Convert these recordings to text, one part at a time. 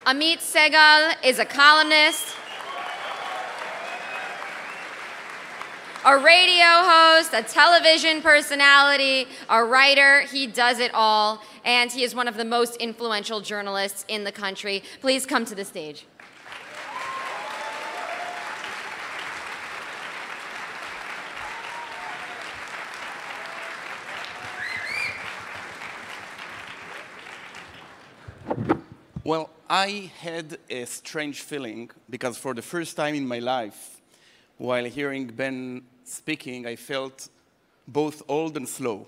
Amit Segal is a columnist, a radio host, a television personality, a writer. He does it all, and he is one of the most influential journalists in the country. Please come to the stage. Well, I had a strange feeling because for the first time in my life, while hearing Ben speaking, I felt both old and slow.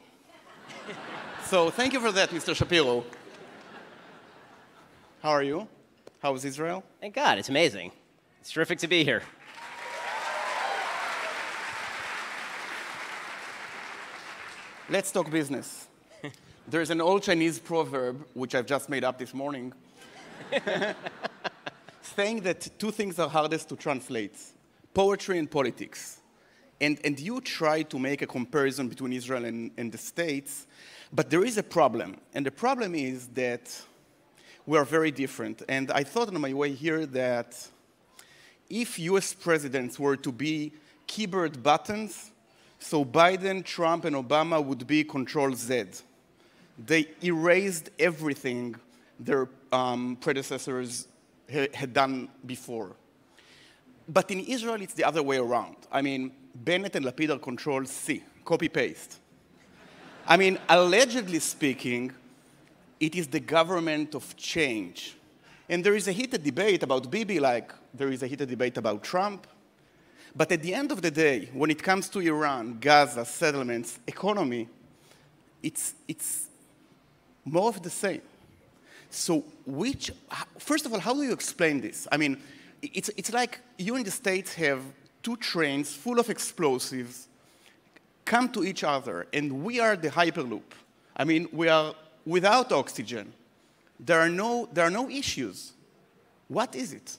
So thank you for that, Mr. Shapiro. How are you? How is Israel? Thank God, it's amazing. It's terrific to be here. Let's talk business. There's an old Chinese proverb, which I've just made up this morning, saying that two things are hardest to translate, poetry and politics. And you try to make a comparison between Israel and the States, but there is a problem. And the problem is that we are very different. And I thought on my way here that if US presidents were to be keyboard buttons, so Biden, Trump, and Obama would be Control Z. They erased everything their predecessors had done before. But in Israel, it's the other way around. I mean, Bennett and Lapid are Control C, copy-paste. I mean, allegedly speaking, it is the government of change. And there is a heated debate about Bibi, like there is a heated debate about Trump. But at the end of the day, when it comes to Iran, Gaza, settlements, economy, it's more of the same. So first of all, how do you explain this? I mean, it's like you in the States have two trains full of explosives come to each other, and we are the Hyperloop. I mean, we are without oxygen. There are no issues. What is it?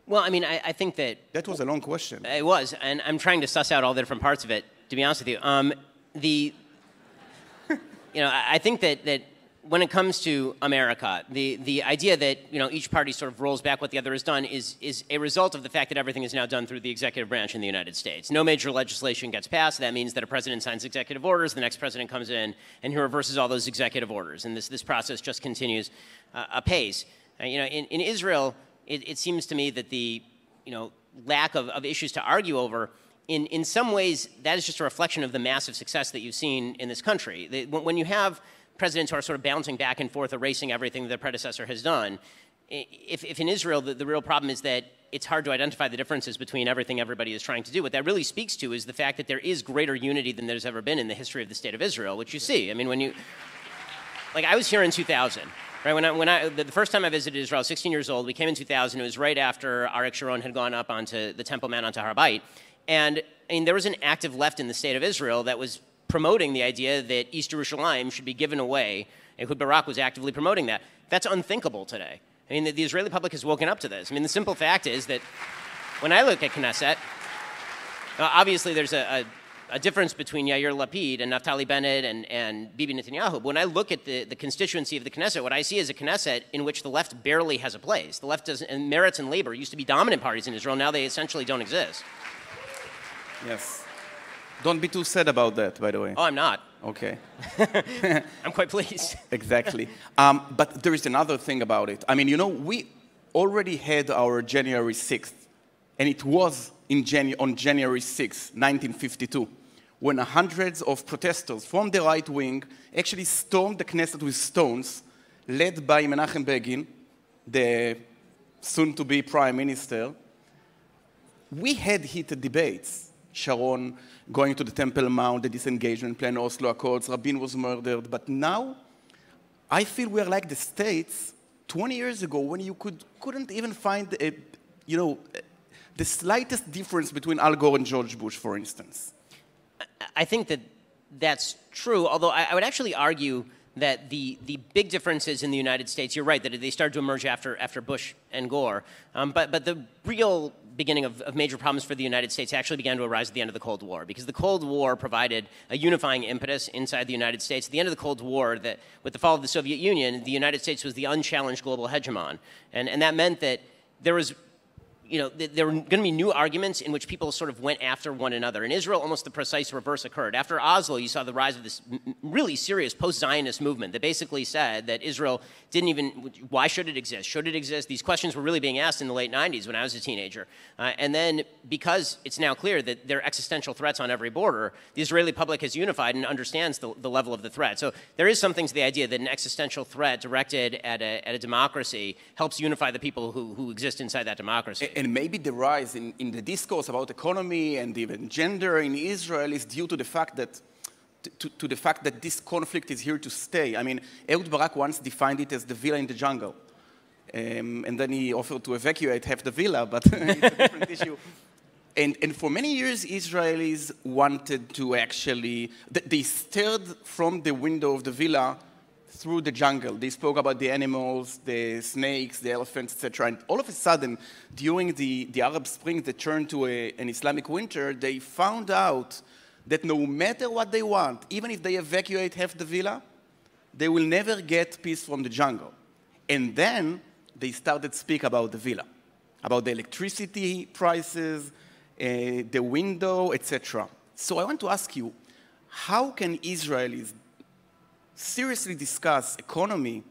Well, I mean, I think that... That was a long question. It was, and I'm trying to suss out all the different parts of it, to be honest with you. I think that when it comes to America, the idea that each party sort of rolls back what the other has done is a result of the fact that everything is now done through the executive branch in the United States. No major legislation gets passed. That means that a president signs executive orders, the next president comes in, and he reverses all those executive orders, and this process just continues apace. In Israel, it seems to me that the lack of issues to argue over, in some ways, that is just a reflection of the massive success that you've seen in this country. When you have presidents who are sort of bouncing back and forth, erasing everything that their predecessor has done, if in Israel the real problem is that it's hard to identify the differences between everything everybody is trying to do, what that really speaks to is the fact that there is greater unity than there's ever been in the history of the state of Israel, which you see. I mean, I was here in 2000. Right, the first time I visited Israel, I was 16 years old. We came in 2000. It was right after Arik Sharon had gone up onto the Temple Mount, onto Har Bayit. And there was an active left in the state of Israel that was promoting the idea that East Jerusalem should be given away. Ehud Barak was actively promoting that. That's unthinkable today. I mean, the Israeli public has woken up to this. I mean, the simple fact is that when I look at Knesset, obviously there's a difference between Yair Lapid and Naftali Bennett and Bibi Netanyahu. But when I look at the constituency of the Knesset, what I see is a Knesset in which the left barely has a place. The left doesn't, and Meretz and Labor used to be dominant parties in Israel. Now they essentially don't exist. Yes. Don't be too sad about that, by the way. Oh, I'm not. Okay. I'm quite pleased. Exactly. But there is another thing about it. I mean, we already had our January 6th, and it was on January 6th, 1952, when hundreds of protesters from the right wing actually stormed the Knesset with stones, led by Menachem Begin, the soon-to-be prime minister. We had heated debates. Sharon going to the Temple Mount, the disengagement plan, Oslo Accords, Rabin was murdered. But now, I feel we're like the States 20 years ago when you couldn't even find the slightest difference between Al Gore and George Bush, for instance. I think that's true, although I would actually argue that the big differences in the United States, you're right, that they started to emerge after Bush and Gore, but the real beginning of major problems for the United States actually began to arise at the end of the Cold War, because the Cold War provided a unifying impetus inside the United States. At the end of the Cold War, that with the fall of the Soviet Union, the United States was the unchallenged global hegemon. And that meant that there was, there were going to be new arguments in which people sort of went after one another. In Israel, almost the precise reverse occurred. After Oslo, you saw the rise of this really serious post-Zionist movement that basically said that Israel didn't even, why should it exist? Should it exist? These questions were really being asked in the late 90s when I was a teenager. And then because it's now clear that there are existential threats on every border, the Israeli public has unified and understands the level of the threat. So there is something to the idea that an existential threat directed at a democracy helps unify the people who exist inside that democracy. And maybe the rise in the discourse about economy and even gender in Israel is due to the fact that to the fact that this conflict is here to stay. I mean, Ehud Barak once defined it as the villa in the jungle. And then he offered to evacuate half the villa, but it's a different issue. And for many years, Israelis wanted to actually, they stared from the window of the villa through the jungle. They spoke about the animals, the snakes, the elephants, etc. And all of a sudden, during the Arab Spring that turned to an Islamic winter, they found out that no matter what they want, even if they evacuate half the villa, they will never get peace from the jungle. And then they started to speak about the villa, about the electricity prices, the window, etc. So I want to ask you, how can Israelis seriously discuss economy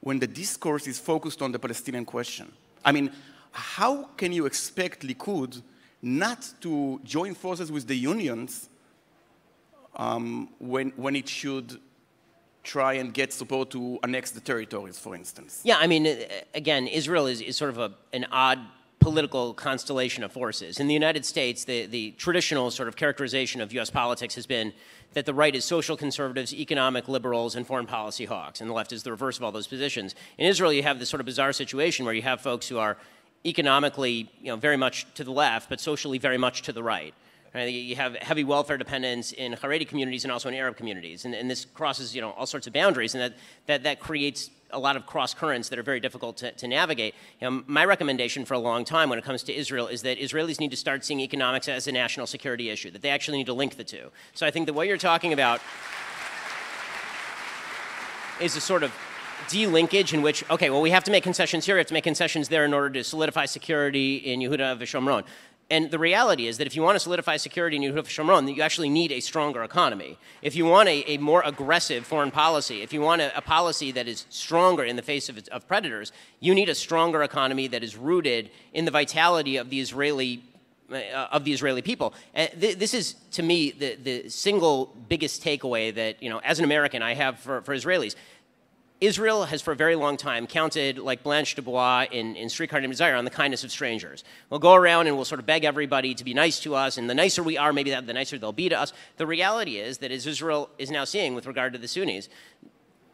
when the discourse is focused on the Palestinian question? I mean, how can you expect Likud not to join forces with the unions when it should try and get support to annex the territories, for instance? Yeah, I mean, again, Israel is sort of an odd political constellation of forces. In the United States, the traditional sort of characterization of U.S. politics has been that the right is social conservatives, economic liberals, and foreign policy hawks, and the left is the reverse of all those positions. In Israel, you have this sort of bizarre situation where you have folks who are economically, very much to the left, but socially very much to the right. Right? You have heavy welfare dependence in Haredi communities and also in Arab communities, and this crosses, all sorts of boundaries, and that creates a lot of cross currents that are very difficult to navigate. My recommendation for a long time when it comes to Israel is that Israelis need to start seeing economics as a national security issue, that they actually need to link the two. So I think that what you're talking about is a sort of de-linkage in which, okay, well, we have to make concessions here, we have to make concessions there in order to solidify security in Yehuda v'Shomron. And the reality is that if you want to solidify security in Yehuda v'Shomron, you actually need a stronger economy. If you want a more aggressive foreign policy, if you want a policy that is stronger in the face of predators, you need a stronger economy that is rooted in the vitality of the Israeli people. And this is, to me, the single biggest takeaway that, as an American, I have for Israelis. Israel has for a very long time counted like Blanche Dubois in Streetcar Named Desire on the kindness of strangers. We'll go around and we'll sort of beg everybody to be nice to us, and the nicer we are, maybe the nicer they'll be to us. The reality is that as Israel is now seeing with regard to the Sunnis,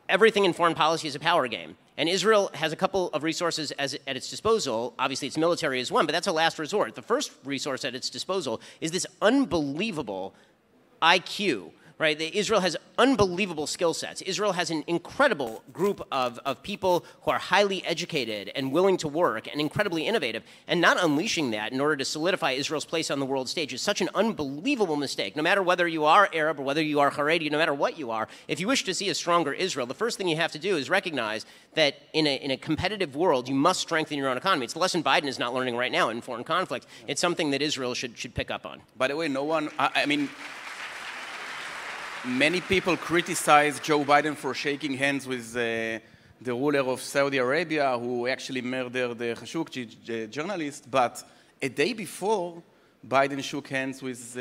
everything in foreign policy is a power game. And Israel has a couple of resources at its disposal. Obviously, its military is one, but that's a last resort. The first resource at its disposal is this unbelievable IQ. Right? Israel has unbelievable skill sets. Israel has an incredible group of people who are highly educated and willing to work and incredibly innovative. And not unleashing that in order to solidify Israel's place on the world stage is such an unbelievable mistake. No matter whether you are Arab or whether you are Haredi, no matter what you are, if you wish to see a stronger Israel, the first thing you have to do is recognize that in a competitive world, you must strengthen your own economy. It's the lesson Biden is not learning right now in foreign conflict. It's something that Israel should pick up on. By the way, many people criticize Joe Biden for shaking hands with the ruler of Saudi Arabia, who actually murdered the Khashoggi journalist. But a day before, Biden shook hands with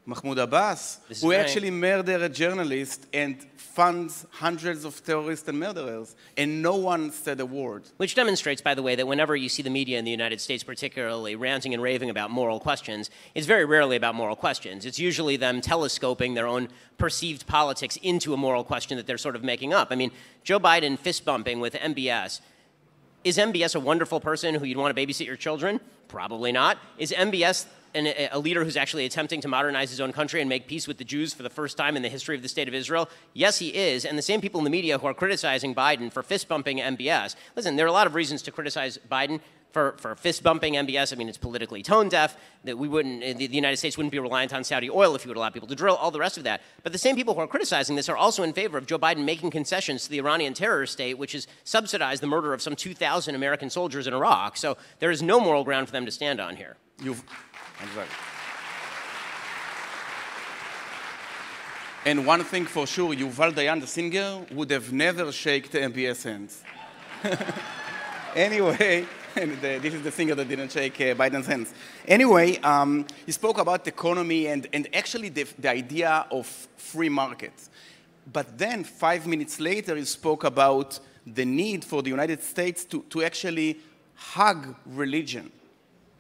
Mahmoud Abbas, who actually murdered a journalist and funds hundreds of terrorists and murderers, and no one said a word. Which demonstrates, by the way, that whenever you see the media in the United States particularly ranting and raving about moral questions, it's very rarely about moral questions. It's usually them telescoping their own perceived politics into a moral question that they're sort of making up. I mean, Joe Biden fist-bumping with MBS. Is MBS a wonderful person who you'd want to babysit your children? Probably not. Is MBS a leader who's actually attempting to modernize his own country and make peace with the Jews for the first time in the history of the state of Israel? Yes, he is. And the same people in the media who are criticizing Biden for fist-bumping MBS. Listen, there are a lot of reasons to criticize Biden. for fist-bumping MBS, I mean, it's politically tone-deaf, that we wouldn't, the United States wouldn't be reliant on Saudi oil if you would allow people to drill, all the rest of that. But the same people who are criticizing this are also in favor of Joe Biden making concessions to the Iranian terror state, which has subsidized the murder of some 2,000 American soldiers in Iraq. So there is no moral ground for them to stand on here. Exactly. And one thing for sure, Yuval Dayan, the singer, would have never shaken MBS hands. Anyway, this is the singer that didn't shake Biden's hands. Anyway, he spoke about the economy and actually the idea of free markets. But then 5 minutes later, he spoke about the need for the United States to actually hug religion.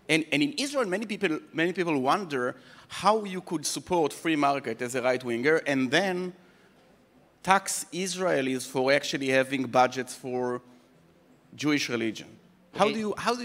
And in Israel, many people wonder how you could support free market as a right-winger and then tax Israelis for actually having budgets for Jewish religion. Okay. How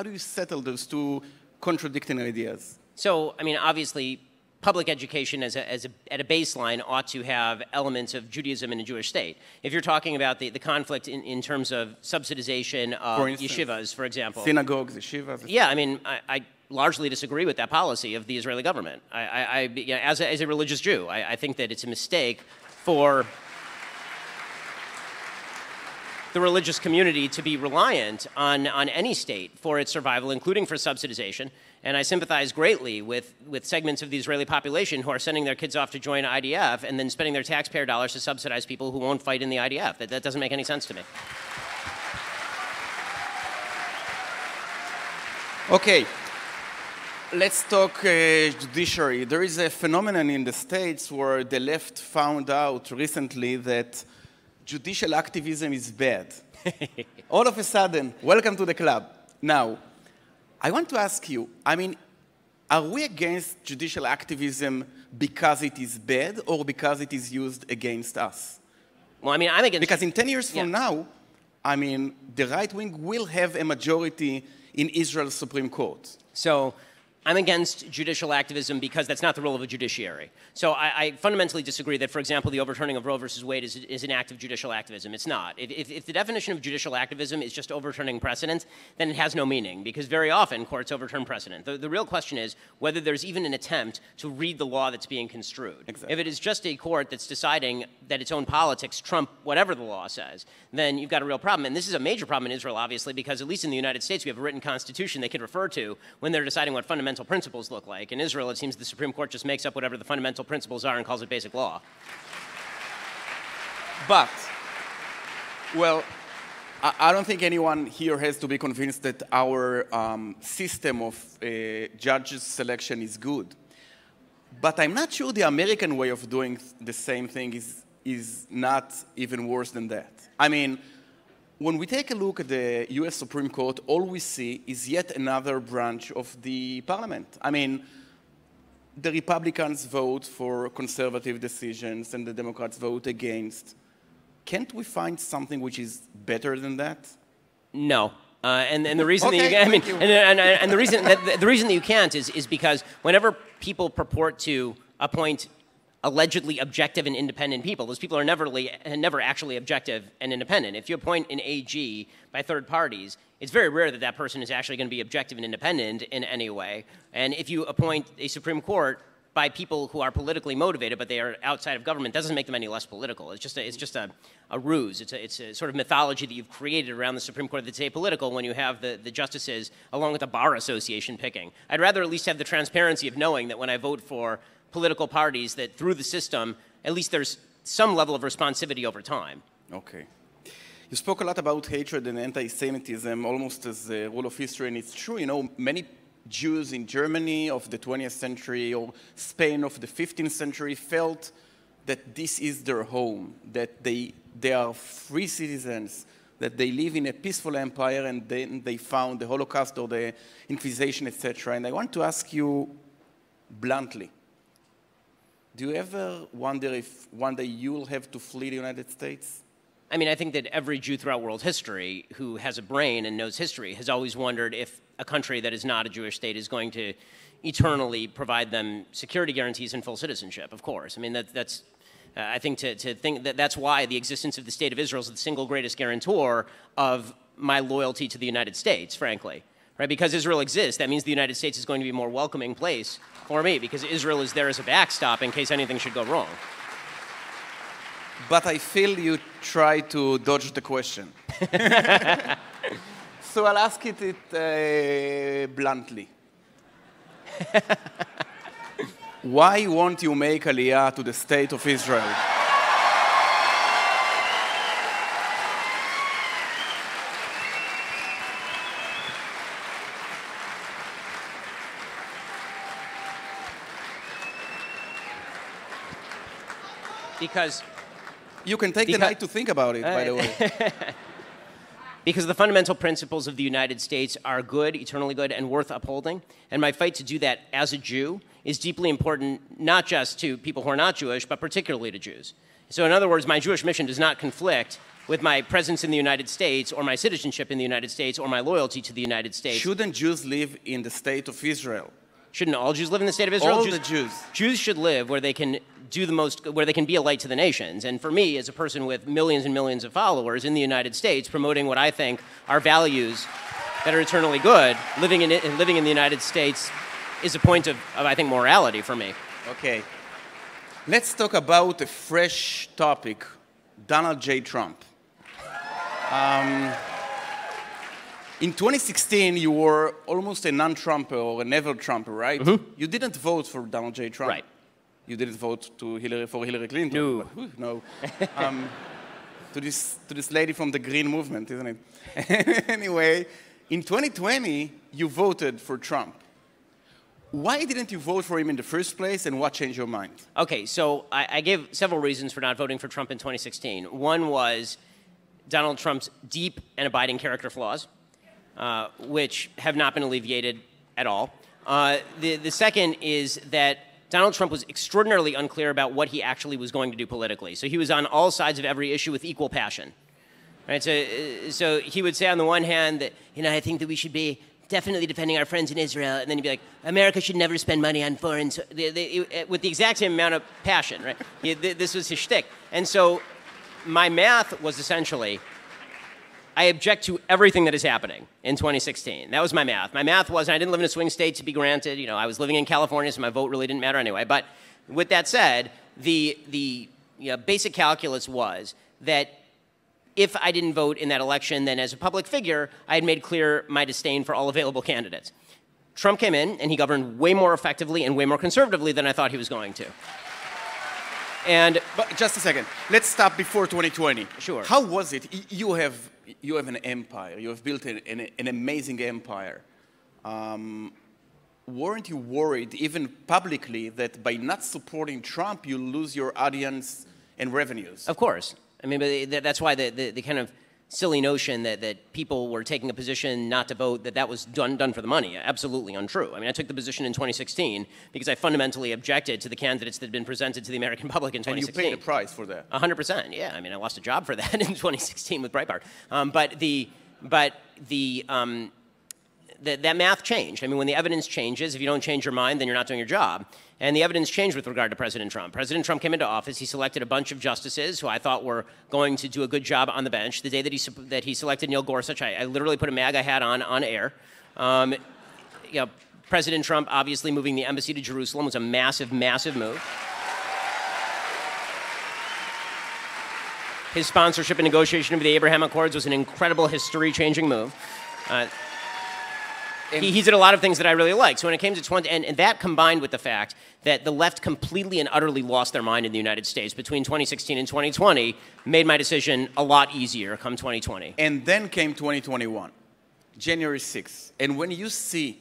do you settle those two contradicting ideas? So, I mean, obviously, public education at a baseline ought to have elements of Judaism in a Jewish state. If you're talking about the conflict in terms of subsidization of yeshivas, for example. Synagogues, yeshivas. Yeah, I mean, I largely disagree with that policy of the Israeli government. You know, as a religious Jew, I think that it's a mistake for the religious community to be reliant on any state for its survival, including for subsidization. And I sympathize greatly with segments of the Israeli population who are sending their kids off to join IDF and then spending their taxpayer dollars to subsidize people who won't fight in the IDF. That doesn't make any sense to me. Okay. Let's talk judiciary. There is a phenomenon in the States where the left found out recently that judicial activism is bad. All of a sudden, welcome to the club. Now, I want to ask you, I mean, are we against judicial activism because it is bad or because it is used against us? Well, I mean, I'm against... Because in 10 years from now, I mean, the right wing will have a majority in Israel's Supreme Court. So I'm against judicial activism because that's not the role of a judiciary. So I fundamentally disagree that, for example, the overturning of Roe versus Wade is an act of judicial activism. It's not. If the definition of judicial activism is just overturning precedent, then it has no meaning, because very often courts overturn precedent. The real question is whether there's even an attempt to read the law that's being construed. Exactly. If it is just a court that's deciding that its own politics trump whatever the law says, then you've got a real problem. And this is a major problem in Israel, obviously, because at least in the United States, we have a written constitution they can refer to when they're deciding what fundamental principles look like. In Israel, it seems the Supreme Court just makes up whatever the fundamental principles are and calls it basic law. But, well, I don't think anyone here has to be convinced that our system of judges selection is good. But I'm not sure the American way of doing the same thing is not even worse than that. I mean, when we take a look at the US Supreme Court, all we see is yet another branch of the parliament. I mean, the Republicans vote for conservative decisions and the Democrats vote against. Can't we find something which is better than that? No. And the reason okay, that you, I mean, you. And the reason that you can't is because whenever people purport to appoint allegedly objective and independent people, those people are never actually objective and independent. If you appoint an AG by third parties, it's very rare that that person is actually going to be objective and independent in any way. And if you appoint a Supreme Court by people who are politically motivated, but they are outside of government, that doesn't make them any less political. It's just a ruse. It's a sort of mythology that you've created around the Supreme Court that's apolitical when you have the justices, along with the Bar Association, picking. I'd rather at least have the transparency of knowing that when I vote for political parties, that through the system, at least there's some level of responsivity over time. Okay. You spoke a lot about hatred and anti-Semitism, almost as a rule of history, and it's true, you know, many Jews in Germany of the 20th century or Spain of the 15th century felt that this is their home, that they are free citizens, that they live in a peaceful empire, and then they found the Holocaust or the Inquisition, etc. And I want to ask you bluntly, do you ever wonder if one day you'll have to flee the United States? I mean, I think that every Jew throughout world history who has a brain and knows history has always wondered if a country that is not a Jewish state is going to eternally provide them security guarantees and full citizenship, of course. I mean, I think to think that that's why the existence of the State of Israel is the single greatest guarantor of my loyalty to the United States, frankly. Right? Because Israel exists, that means the United States is going to be a more welcoming place for me, because Israel is there as a backstop in case anything should go wrong. But I feel you try to dodge the question. So I'll ask it bluntly. Why won't you make Aliyah to the state of Israel? Because you can take the night to think about it, by the way. Because the fundamental principles of the United States are good, eternally good, and worth upholding. And my fight to do that as a Jew is deeply important, not just to people who are not Jewish, but particularly to Jews. So in other words, my Jewish mission does not conflict with my presence in the United States or my citizenship in the United States or my loyalty to the United States. Shouldn't Jews live in the state of Israel? Shouldn't all Jews live in the state of Israel? All the Jews. Jews should live where they can do the most, where they can be a light to the nations. And for me, as a person with millions and millions of followers in the United States, promoting what I think are values that are eternally good, living in the United States is a point of I think, morality for me. Okay. Let's talk about a fresh topic, Donald J. Trump. In 2016, you were almost a non-Trumper or a never-Trumper, right? Mm-hmm. You didn't vote for Donald J. Trump. Right. You didn't vote for Hillary Clinton. No. But, no. To this lady from the Green Movement, isn't it? Anyway, in 2020, you voted for Trump. Why didn't you vote for him in the first place, and what changed your mind? Okay, so I gave several reasons for not voting for Trump in 2016. One was Donald Trump's deep and abiding character flaws, which have not been alleviated at all. The second is that Donald Trump was extraordinarily unclear about what he actually was going to do politically. So he was on all sides of every issue with equal passion. Right? So he would say on the one hand that, I think that we should be definitely defending our friends in Israel, and then he'd be like, America should never spend money on foreign, with the exact same amount of passion, right? This was his shtick. And so my math was essentially, I object to everything that is happening in 2016. That was my math. My math was, and I didn't live in a swing state to be granted. I was living in California, so my vote really didn't matter anyway. But with that said, the basic calculus was that if I didn't vote in that election, then as a public figure, I had made clear my disdain for all available candidates. Trump came in, and he governed way more effectively and way more conservatively than I thought he was going to. But just a second. Let's stop before 2020. Sure. How was it? You have an empire. You have built an amazing empire. Weren't you worried, even publicly, that by not supporting Trump, you lose your audience and revenues? Of course. I mean, but that's why the kind of silly notion that people were taking a position not to vote, that was done for the money. Absolutely untrue. I mean, I took the position in 2016 because I fundamentally objected to the candidates that had been presented to the American public in 2016. And you paid a price for that. 100%, yeah. I mean, I lost a job for that in 2016 with Breitbart. That math changed. I mean, when the evidence changes, if you don't change your mind, then you're not doing your job. And the evidence changed with regard to President Trump. President Trump came into office. He selected a bunch of justices who I thought were going to do a good job on the bench. The day that he selected Neil Gorsuch, I literally put a MAGA hat on air. President Trump obviously moving the embassy to Jerusalem was a massive, massive move. His sponsorship and negotiation of the Abraham Accords was an incredible history-changing move. He did a lot of things that I really liked. So when it came to 20, and that combined with the fact that the left completely and utterly lost their mind in the United States between 2016 and 2020 made my decision a lot easier come 2020. And then came 2021, January 6th. And when you see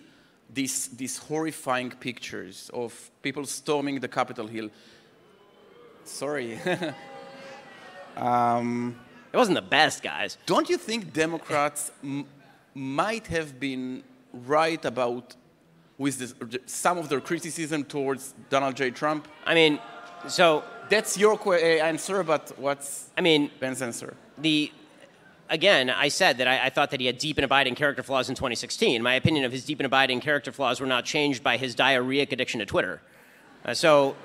these horrifying pictures of people storming the Capitol Hill, sorry. It wasn't the best, guys. Don't you think Democrats might have been right about some of their criticism towards Donald J. Trump? I mean, so that's your answer, but what's Ben's answer? Again, I said that I thought that he had deep and abiding character flaws in 2016. My opinion of his deep and abiding character flaws were not changed by his diarrheic addiction to Twitter. So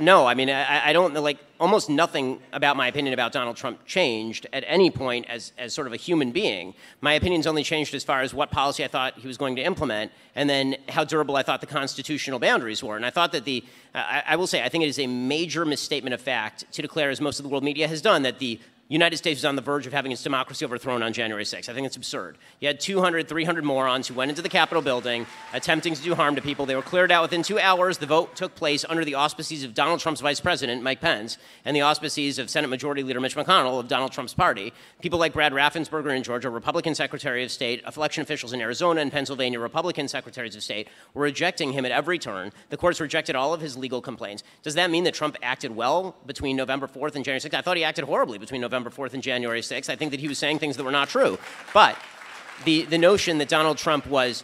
no, I mean, I don't, like, almost nothing about my opinion about Donald Trump changed at any point as sort of a human being. My opinions only changed as far as what policy I thought he was going to implement, and then how durable I thought the constitutional boundaries were. And I thought that I will say, I think it is a major misstatement of fact to declare, as most of the world media has done, that the United States was on the verge of having its democracy overthrown on January 6th. I think it's absurd. You had 200, 300 morons who went into the Capitol building attempting to do harm to people. They were cleared out within 2 hours. The vote took place under the auspices of Donald Trump's vice president, Mike Pence, and the auspices of Senate Majority Leader Mitch McConnell of Donald Trump's party. People like Brad Raffensperger in Georgia, Republican Secretary of State, election officials in Arizona and Pennsylvania, Republican Secretaries of State, were rejecting him at every turn. The courts rejected all of his legal complaints. Does that mean that Trump acted well between November 4th and January 6th? I thought he acted horribly between November 4th and January 6th. I think that he was saying things that were not true. But the notion that Donald Trump was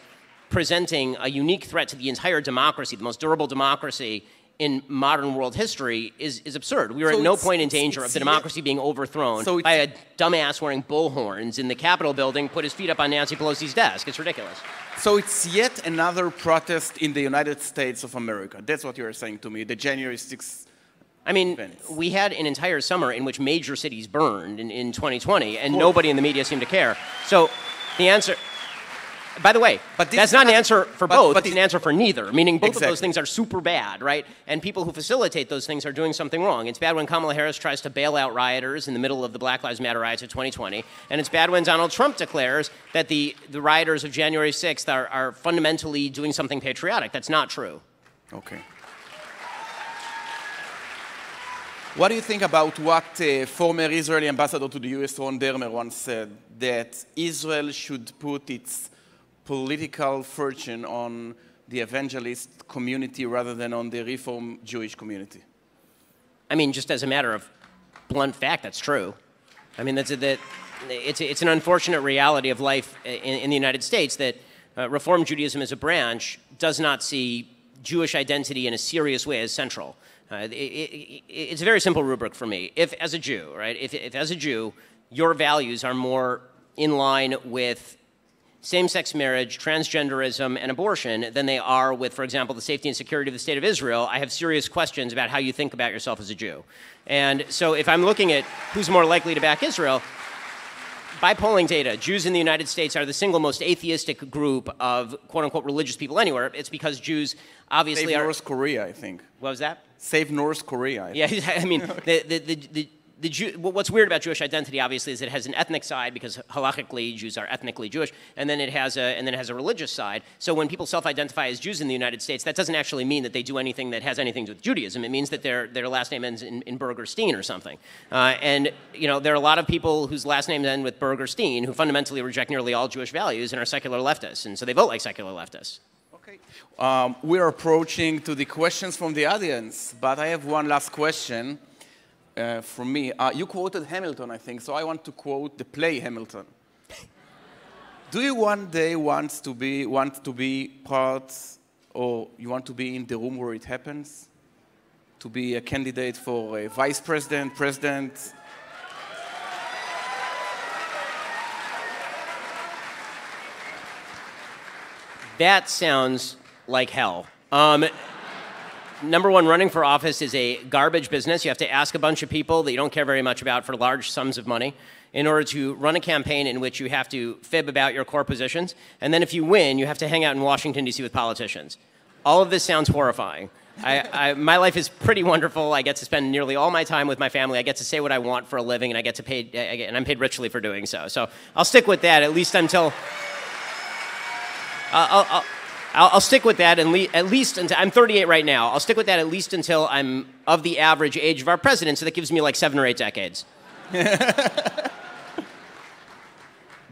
presenting a unique threat to the entire democracy, the most durable democracy in modern world history, is absurd. We were at no point in danger of the democracy being overthrown by a dumbass wearing bullhorns in the Capitol building, put his feet up on Nancy Pelosi's desk. It's ridiculous. So it's yet another protest in the United States of America. That's what you're saying to me, the January 6th. I mean, we had an entire summer in which major cities burned in 2020, and nobody in the media seemed to care. So the answer, by the way, that's not an answer for both, it's an answer for neither, meaning both of those things are super bad, right? And people who facilitate those things are doing something wrong. It's bad when Kamala Harris tries to bail out rioters in the middle of the Black Lives Matter riots of 2020, and it's bad when Donald Trump declares that the rioters of January 6th are fundamentally doing something patriotic. That's not true. Okay. What do you think about what former Israeli ambassador to the US, Ron Dermer, once said, that Israel should put its political fortune on the evangelist community rather than on the Reform Jewish community? I mean, just as a matter of blunt fact, that's true. I mean, it's an unfortunate reality of life in the United States that Reform Judaism as a branch does not see Jewish identity in a serious way as central. It's a very simple rubric for me. If as a Jew, right, if as a Jew, your values are more in line with same-sex marriage, transgenderism, and abortion than they are with, for example, the safety and security of the State of Israel, I have serious questions about how you think about yourself as a Jew. And so if I'm looking at who's more likely to back Israel, by polling data, Jews in the United States are the single most atheistic group of quote-unquote religious people anywhere. It's because Jews obviously Save North Korea, I think. What was that? Save North Korea. Yeah, I mean, what's weird about Jewish identity, obviously, is it has an ethnic side because halakhically Jews are ethnically Jewish, and then it has a religious side. So when people self-identify as Jews in the United States, that doesn't actually mean that they do anything that has anything to do with Judaism. It means that their last name ends in Bergerstein or something. And you know, there are a lot of people whose last names end with Bergerstein who fundamentally reject nearly all Jewish values and are secular leftists, and so they vote like secular leftists. Okay. We're approaching to the questions from the audience, but I have one last question. From me. You quoted Hamilton, I think, so I want to quote the play Hamilton. Do you one day want to be part, or you want to be in the room where it happens? To be a candidate for a vice president, president? That sounds like hell. Number one, running for office is a garbage business. You have to ask a bunch of people that you don't care very much about for large sums of money in order to run a campaign in which you have to fib about your core positions. And then if you win, you have to hang out in Washington, D.C. with politicians. All of this sounds horrifying. My life is pretty wonderful. I get to spend nearly all my time with my family. I get to say what I want for a living, and I get to pay, and I'm paid richly for doing so. So I'll stick with that at least until... I'll stick with that at least until I'm 38 right now. I'll stick with that at least until I'm of the average age of our president, so that gives me like 7 or 8 decades.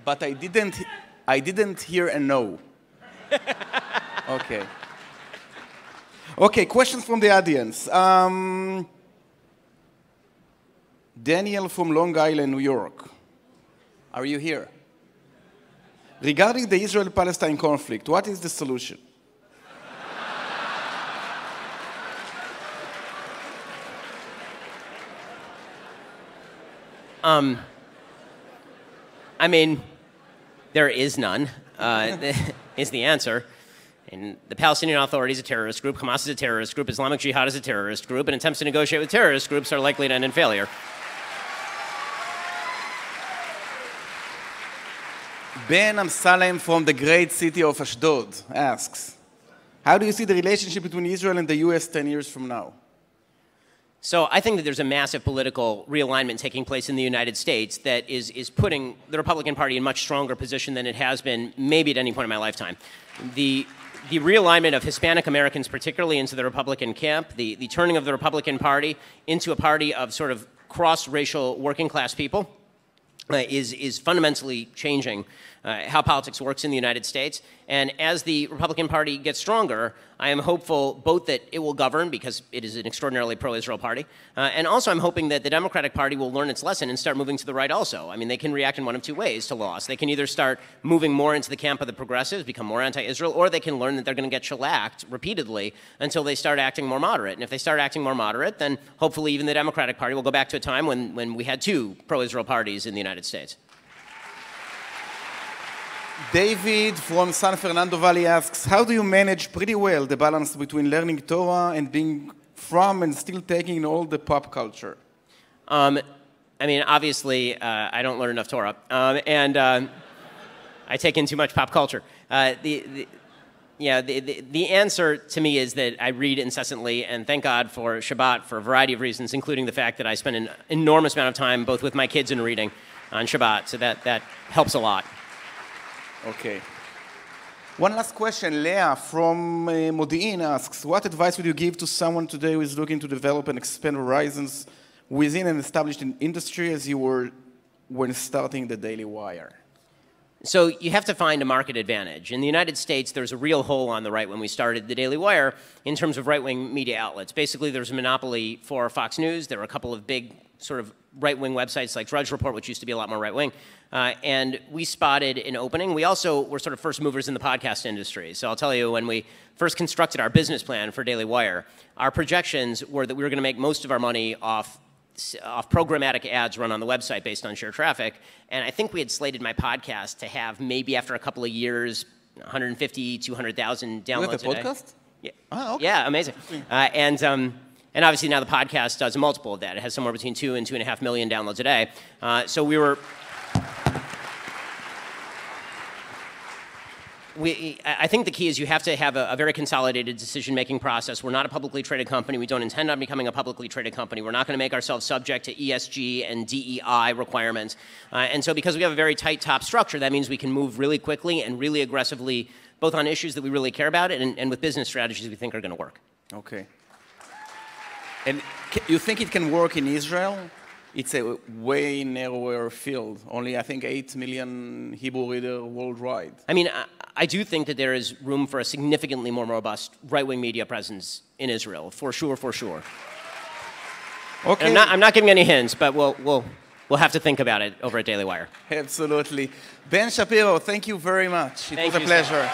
But I didn't hear a no. Okay. Okay, questions from the audience. Daniel from Long Island, New York. Are you here? Regarding the Israel-Palestine conflict, what is the solution? I mean, there is none, is the answer. And the Palestinian Authority is a terrorist group, Hamas is a terrorist group, Islamic Jihad is a terrorist group, and attempts to negotiate with terrorist groups are likely to end in failure. Ben Amsalem from the great city of Ashdod asks, how do you see the relationship between Israel and the US 10 years from now? So I think that there's a massive political realignment taking place in the United States that is putting the Republican Party in a much stronger position than it has been maybe at any point in my lifetime. The realignment of Hispanic Americans particularly into the Republican camp, the turning of the Republican Party into a party of sort of cross-racial working class people is fundamentally changing how politics works in the United States. And as the Republican Party gets stronger, I am hopeful both that it will govern because it is an extraordinarily pro-Israel party, and also I'm hoping that the Democratic Party will learn its lesson and start moving to the right also. I mean, they can react in one of two ways to loss. They can either start moving more into the camp of the progressives, become more anti-Israel, or they can learn that they're going to get shellacked repeatedly until they start acting more moderate. And if they start acting more moderate, then hopefully even the Democratic Party will go back to a time when we had two pro-Israel parties in the United States. David from San Fernando Valley asks, how do you manage pretty well the balance between learning Torah and being from and still taking in all the pop culture? I mean, obviously, I don't learn enough Torah, and I take in too much pop culture. The answer to me is that I read incessantly, and thank God for Shabbat for a variety of reasons, including the fact that I spend an enormous amount of time both with my kids and reading on Shabbat, so that helps a lot. Okay. One last question. Leah from Modi'in asks, what advice would you give to someone today who is looking to develop and expand horizons within an established industry as you were when starting the Daily Wire? So you have to find a market advantage. In the United States, there's a real hole on the right when we started the Daily Wire in terms of right-wing media outlets. Basically, there's a monopoly for Fox News. There were a couple of big sort of right-wing websites like Drudge Report, which used to be a lot more right-wing. And we spotted an opening. We also were sort of first movers in the podcast industry. So I'll tell you, when we first constructed our business plan for Daily Wire, our projections were that we were going to make most of our money off programmatic ads run on the website based on sheer traffic. And I think we had slated my podcast to have maybe after a couple of years, 150, 200,000 downloads With the podcast? Yeah. Oh, okay. Yeah, amazing. And obviously now the podcast does a multiple of that. It has somewhere between 2 and 2.5 million downloads a day. So we were... I think the key is you have to have a very consolidated decision-making process. We're not a publicly traded company. We don't intend on becoming a publicly traded company. We're not going to make ourselves subject to ESG and DEI requirements. And so because we have a very tight top structure, that means we can move really quickly and really aggressively, both on issues that we really care about and with business strategies we think are going to work. Okay. And you think it can work in Israel? It's a way narrower field. Only, I think, 8 million Hebrew readers worldwide. I mean, I do think that there is room for a significantly more robust right-wing media presence in Israel, for sure, for sure. Okay. I'm not giving any hints, but we'll have to think about it over at Daily Wire. Absolutely. Ben Shapiro, thank you very much. It was a pleasure.